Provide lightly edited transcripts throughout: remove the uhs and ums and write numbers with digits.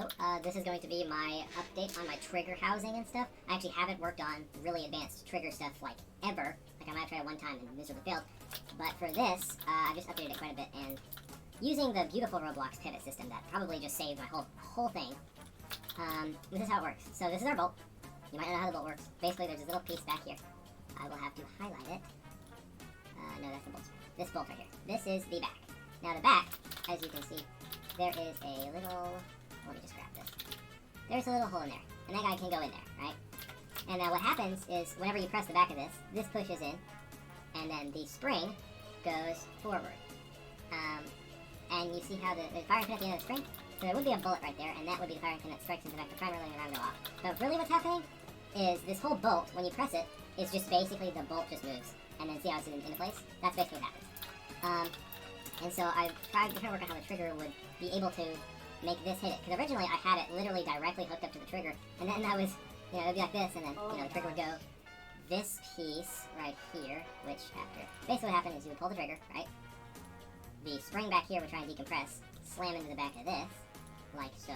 Also, this is going to be my update on my trigger housing and stuff. I actually haven't worked on really advanced trigger stuff like ever. Like I might have tried it one time and miserably failed. But for this, I've just updated it quite a bit, and using the beautiful Roblox pivot system that probably just saved my whole thing. This is how it works. So this is our bolt. You might not know how the bolt works. Basically, there's this little piece back here. I will have to highlight it. No, that's the bolt. This bolt right here. This is the back. Now the back, as you can see, there is a little... Let me just grab this. There's a little hole in there, and that guy can go in there, right? And now what happens is, whenever you press the back of this pushes in, and then the spring goes forward. And you see how the firing pin at the end of the spring? So there would be a bullet right there, and that would be the firing pin that strikes into the back of the primer, letting the round go off. But really what's happening is this whole bolt, when you press it, is just basically the bolt just moves. And then see how it's into place? That's basically what happens. And so I've tried to work out how the trigger would be able to make this hit it. Because originally I had it literally directly hooked up to the trigger, and then I was, it would be like this, and then, the trigger would go this piece right here, which after, basically what happened is you would pull the trigger, right? The spring back here would try and decompress, slam into the back of this, like so.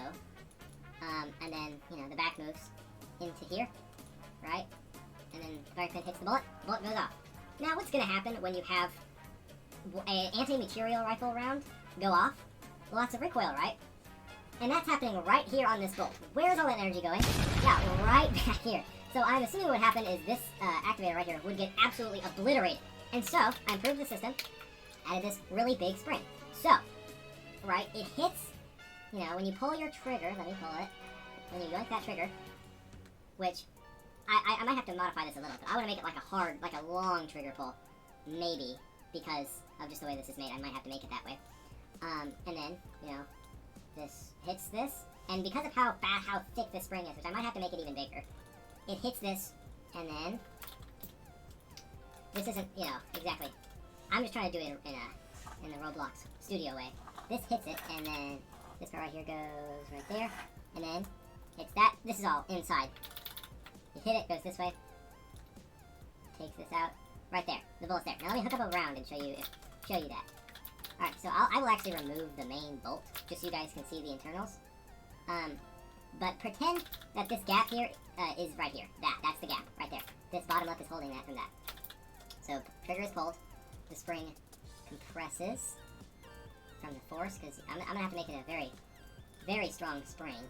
And then, the back moves into here, right? And then the fire pin hits the bullet goes off. Now what's going to happen when you have an anti-material rifle round go off? Lots of recoil, right? And that's happening right here on this bolt. Where's all that energy going? Yeah, right back here. So I'm assuming what would happen is this activator right here would get absolutely obliterated. And so, I improved the system, added this really big spring. So, right, it hits, when you pull your trigger, let me pull it, when you yoink that trigger, which, I might have to modify this a little, but I want to make it like a hard, like a long trigger pull, maybe, because of just the way this is made, I might have to make it that way. And then, this hits this, and because of how thick this spring is, which I might have to make it even bigger, it hits this, and then, this isn't, exactly, I'm just trying to do it in the Roblox studio way. This hits it, and then this part right here goes right there, and then it's that, this is all inside. You hit it, goes this way, takes this out, right there, the bullet's there. Now let me hook up a round and show you that. Alright, so I will actually remove the main bolt, just so you guys can see the internals. But pretend that this gap here is right here. That's the gap, right there. This bottom lip is holding that from that. So, trigger is pulled, the spring compresses from the force, because I'm going to have to make it a very, very strong spring,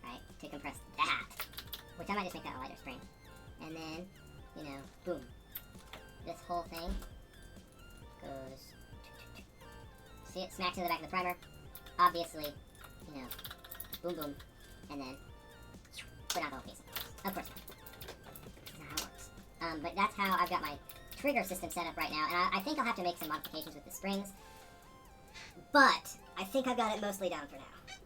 right, to compress that. Which I might just make that a lighter spring. And then, boom. This whole thing goes... See it smacks into the back of the primer. Obviously, boom, boom, and then, but not the whole piece. Of course not. That's not how it works. But that's how I've got my trigger system set up right now, and I think I'll have to make some modifications with the springs, but I think I've got it mostly down for now.